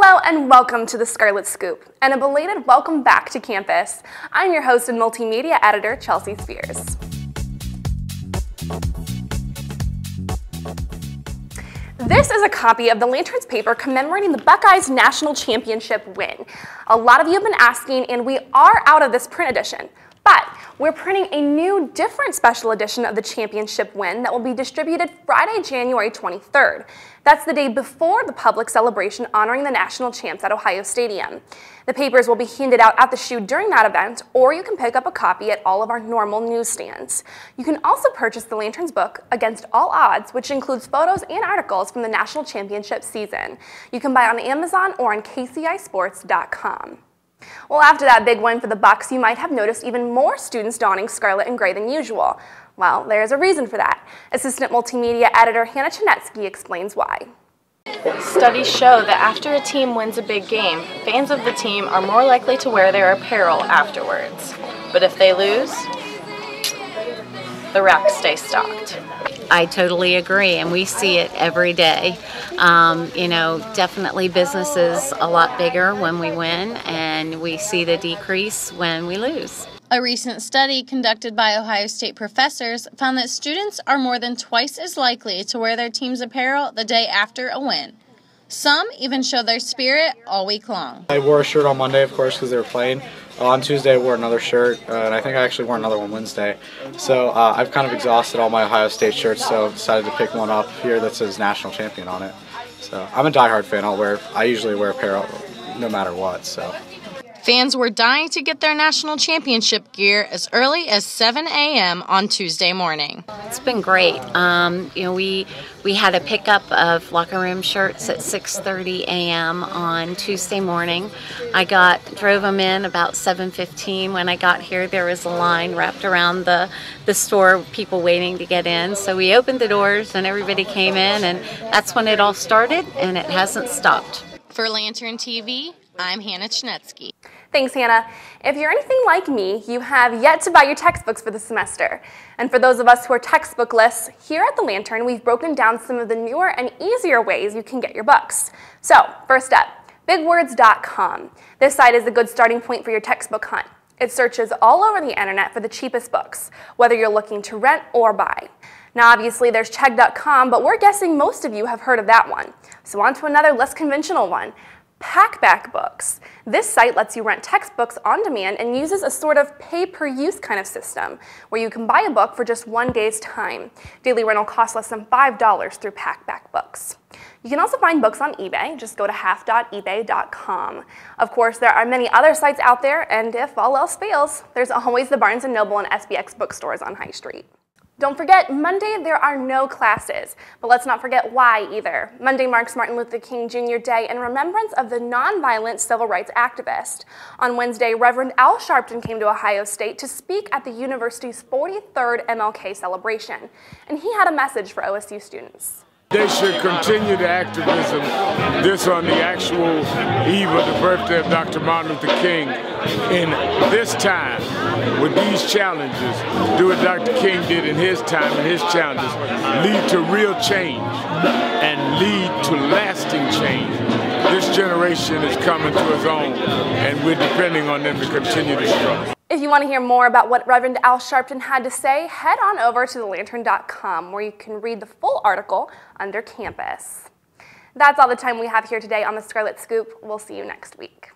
Hello and welcome to the Scarlet Scoop, and a belated welcome back to campus. I'm your host and multimedia editor, Chelsea Spears. This is a copy of the Lantern's paper commemorating the Buckeyes' national championship win. A lot of you have been asking, and we are out of this print edition. But we're printing a new, different special edition of the championship win that will be distributed Friday, January 23rd. That's the day before the public celebration honoring the national champs at Ohio Stadium. The papers will be handed out at the shoe during that event, or you can pick up a copy at all of our normal newsstands. You can also purchase the Lantern's book, Against All Odds, which includes photos and articles from the national championship season. You can buy it on Amazon or on kcisports.com. Well, after that big win for the Bucks, you might have noticed even more students donning scarlet and gray than usual. Well, there's a reason for that. Assistant Multimedia Editor Hannah Chinetsky explains why. Studies show that after a team wins a big game, fans of the team are more likely to wear their apparel afterwards. But if they lose, the racks stay stocked. I totally agree, and we see it every day. Definitely business is a lot bigger when we win, and we see the decrease when we lose. A recent study conducted by Ohio State professors found that students are more than twice as likely to wear their team's apparel the day after a win. Some even show their spirit all week long. I wore a shirt on Monday, of course, because they were playing. On Tuesday, I wore another shirt, and I think I actually wore another one Wednesday. So I've kind of exhausted all my Ohio State shirts, so decided to pick one up here that says National Champion on it. So I'm a diehard fan. I usually wear apparel no matter what. So. Fans were dying to get their national championship gear as early as 7 a.m. on Tuesday morning. It's been great. We had a pickup of locker room shirts at 6:30 a.m. on Tuesday morning. I drove them in about 7:15. When I got here, there was a line wrapped around the store, people waiting to get in. So we opened the doors and everybody came in, and that's when it all started, and it hasn't stopped. For Lantern TV, I'm Hannah Chinetsky. Thanks, Hannah. If you're anything like me, you have yet to buy your textbooks for the semester. And for those of us who are textbookless, here at the Lantern, we've broken down some of the newer and easier ways you can get your books. So, first up, bigwords.com. This site is a good starting point for your textbook hunt. It searches all over the internet for the cheapest books, whether you're looking to rent or buy. Now, obviously, there's chegg.com, but we're guessing most of you have heard of that one. So on to another less conventional one. Packback Books. This site lets you rent textbooks on demand and uses a sort of pay-per-use kind of system where you can buy a book for just one day's time. Daily rental costs less than $5 through Packback Books. You can also find books on eBay. Just go to half.ebay.com. Of course, there are many other sites out there, and if all else fails, there's always the Barnes & Noble and SBX bookstores on High Street. Don't forget, Monday there are no classes, but let's not forget why either. Monday marks Martin Luther King Jr. Day in remembrance of the nonviolent civil rights activist. On Wednesday, Reverend Al Sharpton came to Ohio State to speak at the university's 43rd MLK celebration, and he had a message for OSU students. They should continue the activism this on the actual eve of the birthday of Dr. Martin Luther King. In this time, with these challenges, do what Dr. King did in his time and his challenges, lead to real change and lead to lasting change. This generation is coming to its own, and we're depending on them to continue the struggle. If you want to hear more about what Reverend Al Sharpton had to say, head on over to thelantern.com where you can read the full article under campus. That's all the time we have here today on the Scarlet Scoop. We'll see you next week.